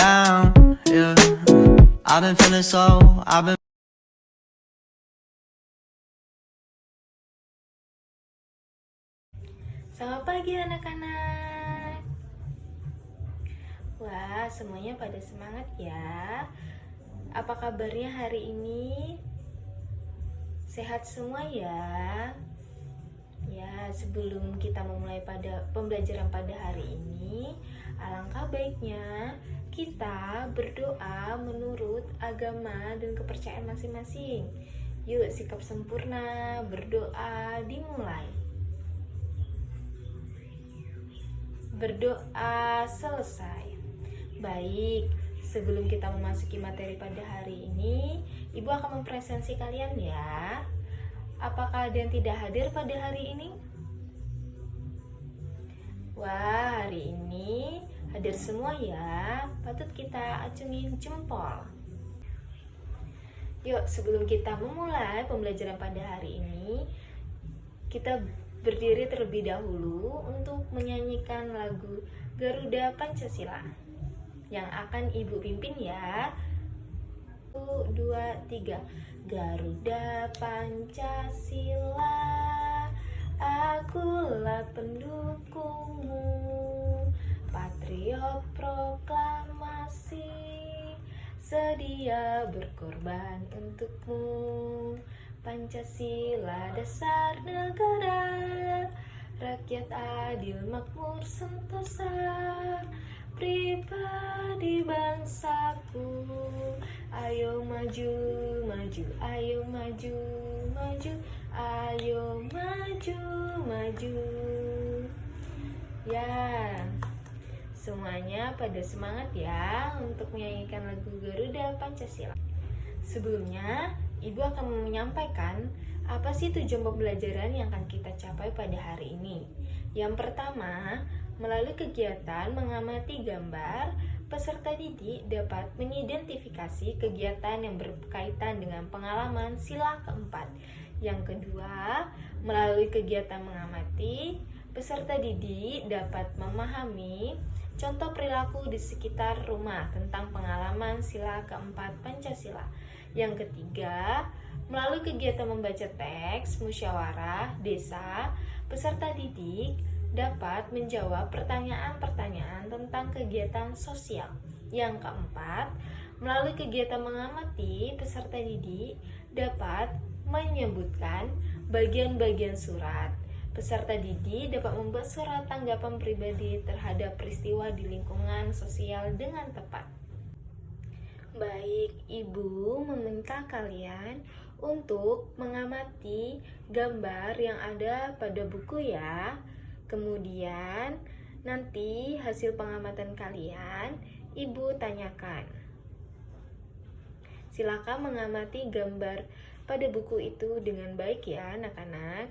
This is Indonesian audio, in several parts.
down, yeah. I've been feeling so, I've been. Selamat pagi anak-anak. Wah, semuanya pada semangat ya. Apa kabarnya hari ini? Sehat semua ya? Ya, sebelum kita memulai pada pembelajaran pada hari ini, alangkah baiknya kita berdoa menurut agama dan kepercayaan masing-masing. Yuk, sikap sempurna, berdoa dimulai. Berdoa selesai. Baik, sebelum kita memasuki materi pada hari ini, Ibu akan mempresensi kalian ya. Apakah ada yang tidak hadir pada hari ini? Wah, hari ini hadir semua ya. Patut kita acungin jempol. Yuk, sebelum kita memulai pembelajaran pada hari ini, kita berdiri terlebih dahulu untuk menyanyikan lagu Garuda Pancasila yang akan Ibu pimpin ya. 1, 2, 3. Garuda Pancasila, akulah pendukungmu, patriot proklamasi, sedia berkorban untukmu. Pancasila dasar negara, rakyat adil makmur sentosa, pribadi bangsaku. Ayo maju, maju, ayo maju, maju, ayo maju, maju. Ya, semuanya pada semangat ya untuk menyanyikan lagu Garuda Pancasila. Sebelumnya, Ibu akan menyampaikan apa sih tujuan pembelajaran yang akan kita capai pada hari ini. Yang pertama, melalui kegiatan mengamati gambar, peserta didik dapat mengidentifikasi kegiatan yang berkaitan dengan pengalaman sila keempat. Yang kedua, melalui kegiatan mengamati, peserta didik dapat memahami contoh perilaku di sekitar rumah tentang pengalaman sila keempat Pancasila. Yang ketiga, melalui kegiatan membaca teks musyawarah desa, peserta didik dapat menjawab pertanyaan-pertanyaan tentang kegiatan sosial. Yang keempat, melalui kegiatan mengamati, peserta didik dapat menyebutkan bagian-bagian surat. Peserta didik dapat membuat surat tanggapan pribadi terhadap peristiwa di lingkungan sosial dengan tepat. Baik, Ibu meminta kalian untuk mengamati gambar yang ada pada buku ya. Kemudian nanti hasil pengamatan kalian Ibu tanyakan. Silakan mengamati gambar pada buku itu dengan baik ya anak-anak.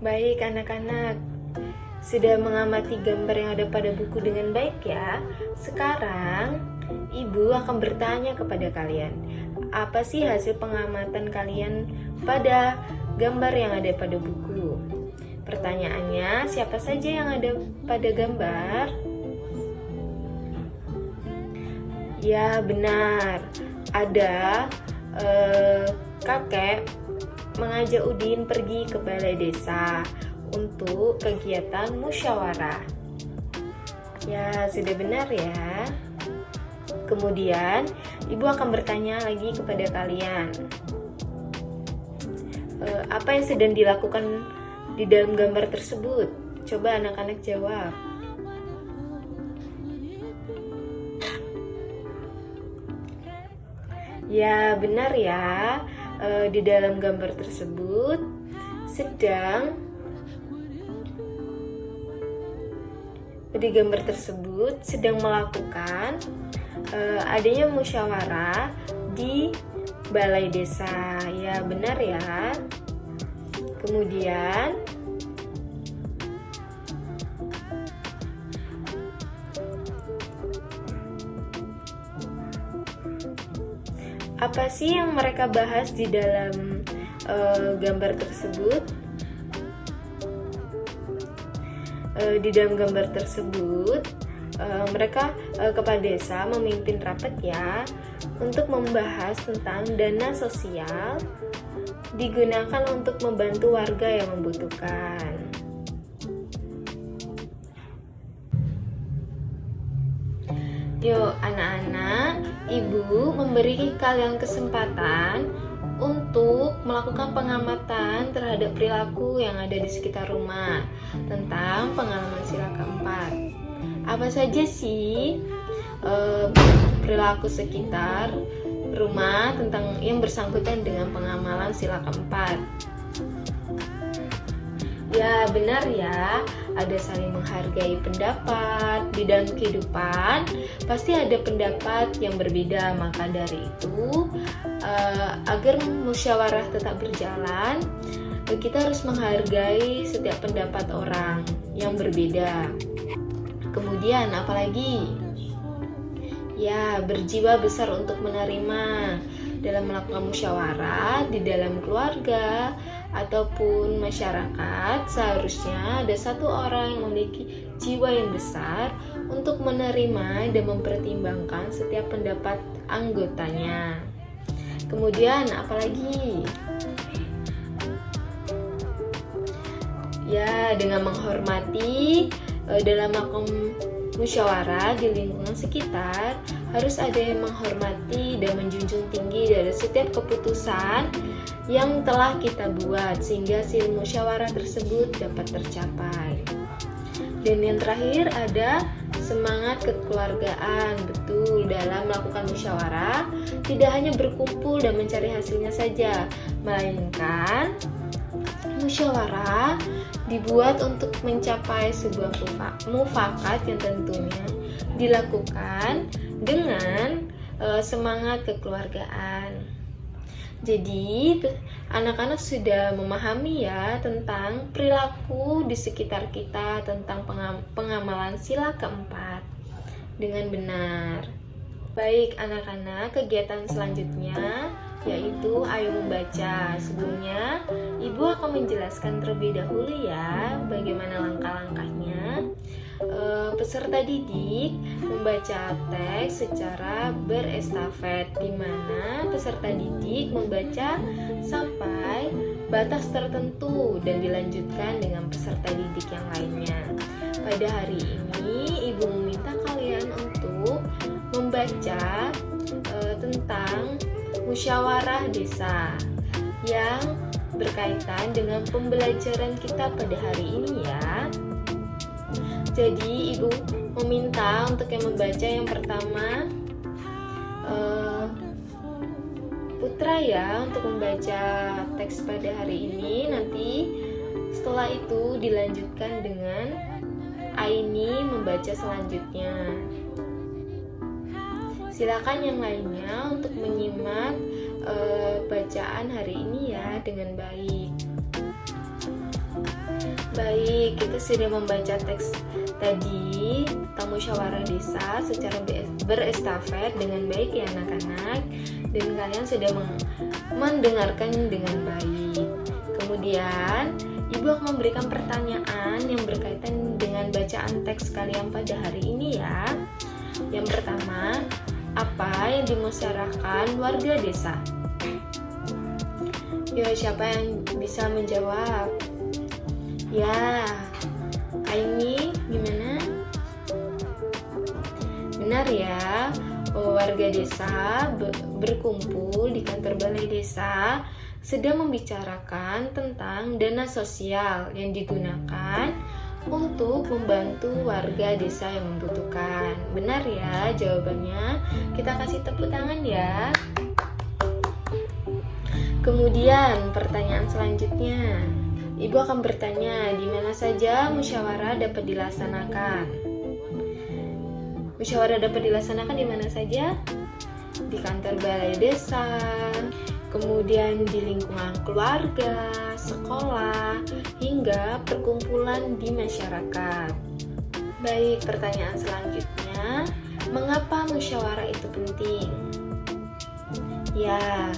Baik anak-anak, sudah mengamati gambar yang ada pada buku dengan baik ya. Sekarang Ibu akan bertanya kepada kalian, apa sih hasil pengamatan kalian pada gambar yang ada pada buku? Pertanyaannya, siapa saja yang ada pada gambar? Ya benar, ada kakek mengajak Udin pergi ke balai desa untuk kegiatan musyawarah. Ya, sudah benar ya. Kemudian, Ibu akan bertanya lagi kepada kalian. Apa yang sedang dilakukan di dalam gambar tersebut? Coba anak-anak jawab. Ya, benar ya. Di dalam gambar tersebut sedang melakukan adanya musyawarah di balai desa. Ya, benar ya. Kemudian Apa sih yang mereka bahas di dalam gambar tersebut? Di dalam gambar tersebut, mereka kepala desa memimpin rapat ya untuk membahas tentang dana sosial digunakan untuk membantu warga yang membutuhkan. Yuk anak-anak, ibu memberi kalian kesempatan untuk melakukan pengamatan terhadap perilaku yang ada di sekitar rumah tentang pengalaman sila keempat. Apa saja sih perilaku sekitar rumah tentang yang bersangkutan dengan pengamalan sila keempat? Ya benar ya, ada saling menghargai pendapat. Di dalam kehidupan pasti ada pendapat yang berbeda. Maka dari itu agar musyawarah tetap berjalan, kita harus menghargai setiap pendapat orang yang berbeda. Kemudian apalagi? Ya, berjiwa besar untuk menerima. Dalam melakukan musyawarah di dalam keluarga ataupun masyarakat, seharusnya ada satu orang yang memiliki jiwa yang besar untuk menerima dan mempertimbangkan setiap pendapat anggotanya. Kemudian apalagi? Ya, dengan menghormati dalam melakukan musyawarah di lingkungan sekitar, harus ada yang menghormati dan menjunjung tinggi dari setiap keputusan yang telah kita buat sehingga hasil musyawarah tersebut dapat tercapai. Dan yang terakhir ada semangat kekeluargaan. Betul, dalam melakukan musyawarah tidak hanya berkumpul dan mencari hasilnya saja, melainkan musyawarah dibuat untuk mencapai sebuah mufakat yang tentunya dilakukan dengan semangat kekeluargaan. Jadi anak-anak sudah memahami ya tentang perilaku di sekitar kita, tentang pengamalan sila keempat dengan benar. Baik anak-anak, kegiatan selanjutnya yaitu ayo membaca. Sebelumnya ibu akan menjelaskan terlebih dahulu ya bagaimana langkah-langkahnya. Peserta didik membaca teks secara berestafet, di mana peserta didik membaca sampai batas tertentu dan dilanjutkan dengan peserta didik yang lainnya. Pada hari ini ibu meminta kalian untuk membaca tentang musyawarah desa yang berkaitan dengan pembelajaran kita pada hari ini ya. Jadi ibu meminta untuk yang membaca yang pertama Putra ya untuk membaca teks pada hari ini. Nanti setelah itu dilanjutkan dengan Aini membaca selanjutnya. Silakan yang lainnya untuk menyimak bacaan hari ini ya dengan baik. Baik, kita sudah membaca teks tadi tentang musyawarah desa secara berestafet dengan baik ya anak-anak, dan kalian sudah mendengarkan dengan baik. Kemudian ibu akan memberikan pertanyaan yang berkaitan dengan bacaan teks kalian pada hari ini ya. Yang pertama, apa yang dimusyawarahkan warga desa? Yo, siapa yang bisa menjawab? Ya, Aini gimana? Benar ya, warga desa berkumpul di kantor balai desa sedang membicarakan tentang dana sosial yang digunakan untuk membantu warga desa yang membutuhkan. Benar ya jawabannya? Kita kasih tepuk tangan ya. Kemudian pertanyaan selanjutnya, ibu akan bertanya di mana saja musyawarah dapat dilaksanakan. Musyawarah dapat dilaksanakan di mana saja? Di kantor balai desa, kemudian di lingkungan keluarga, sekolah, hingga perkumpulan di masyarakat. Baik, pertanyaan selanjutnya, mengapa musyawarah itu penting? Ya,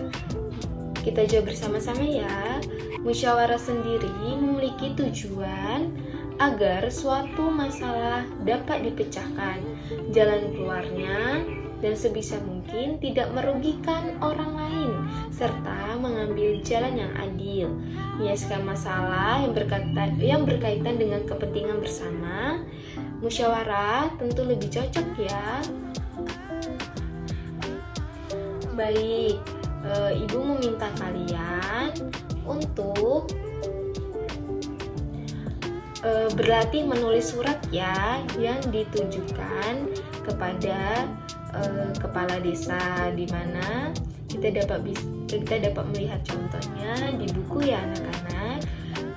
kita jawab bersama-sama ya. Musyawarah sendiri memiliki tujuan agar suatu masalah dapat dipecahkan, jalan keluarnya, dan sebisa mungkin tidak merugikan orang lain, serta mengambil jalan yang adil. Menyelesaikan masalah yang berkaitan dengan kepentingan bersama, musyawarah tentu lebih cocok ya. Baik, Ibu meminta kalian untuk berlatih menulis surat ya, yang ditujukan kepada kepala desa, di mana kita dapat melihat contohnya di buku ya anak-anak.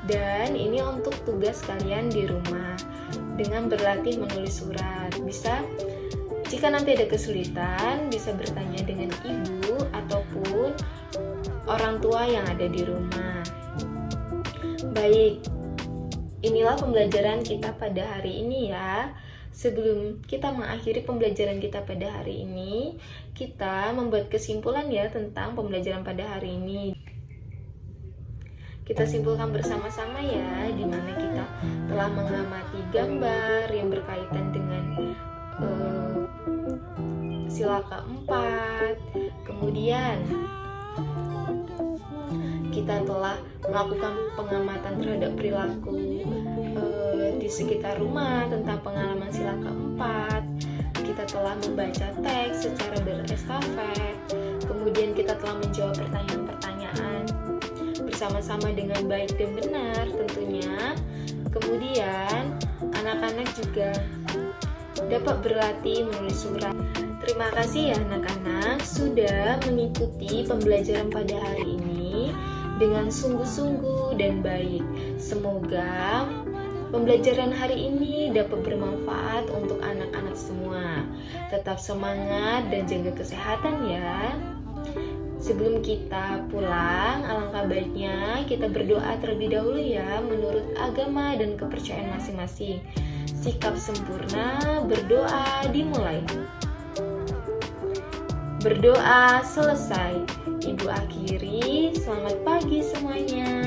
Dan ini untuk tugas kalian di rumah dengan berlatih menulis surat. Jika nanti ada kesulitan, bisa bertanya dengan ibu ataupun orang tua yang ada di rumah. Baik, inilah pembelajaran kita pada hari ini ya. Sebelum kita mengakhiri pembelajaran kita pada hari ini, kita membuat kesimpulan ya tentang pembelajaran pada hari ini. Kita simpulkan bersama-sama ya, di mana kita telah mengamati gambar yang berkaitan dengan sila keempat. Kemudian kita telah melakukan pengamatan terhadap perilaku di sekitar rumah tentang pengalaman sila keempat. Kita telah membaca teks secara berestafet. Kemudian kita telah menjawab pertanyaan-pertanyaan bersama-sama dengan baik dan benar tentunya. Kemudian anak-anak juga dapat berlatih menulis surat. Terima kasih ya anak-anak sudah mengikuti pembelajaran pada hari ini dengan sungguh-sungguh dan baik. Semoga pembelajaran hari ini dapat bermanfaat untuk anak-anak semua. Tetap semangat dan jaga kesehatan ya. Sebelum kita pulang, alangkah baiknya kita berdoa terlebih dahulu ya, menurut agama dan kepercayaan masing-masing. Sikap sempurna, berdoa dimulai. Berdoa selesai. Ibu akhiri, selamat pagi semuanya.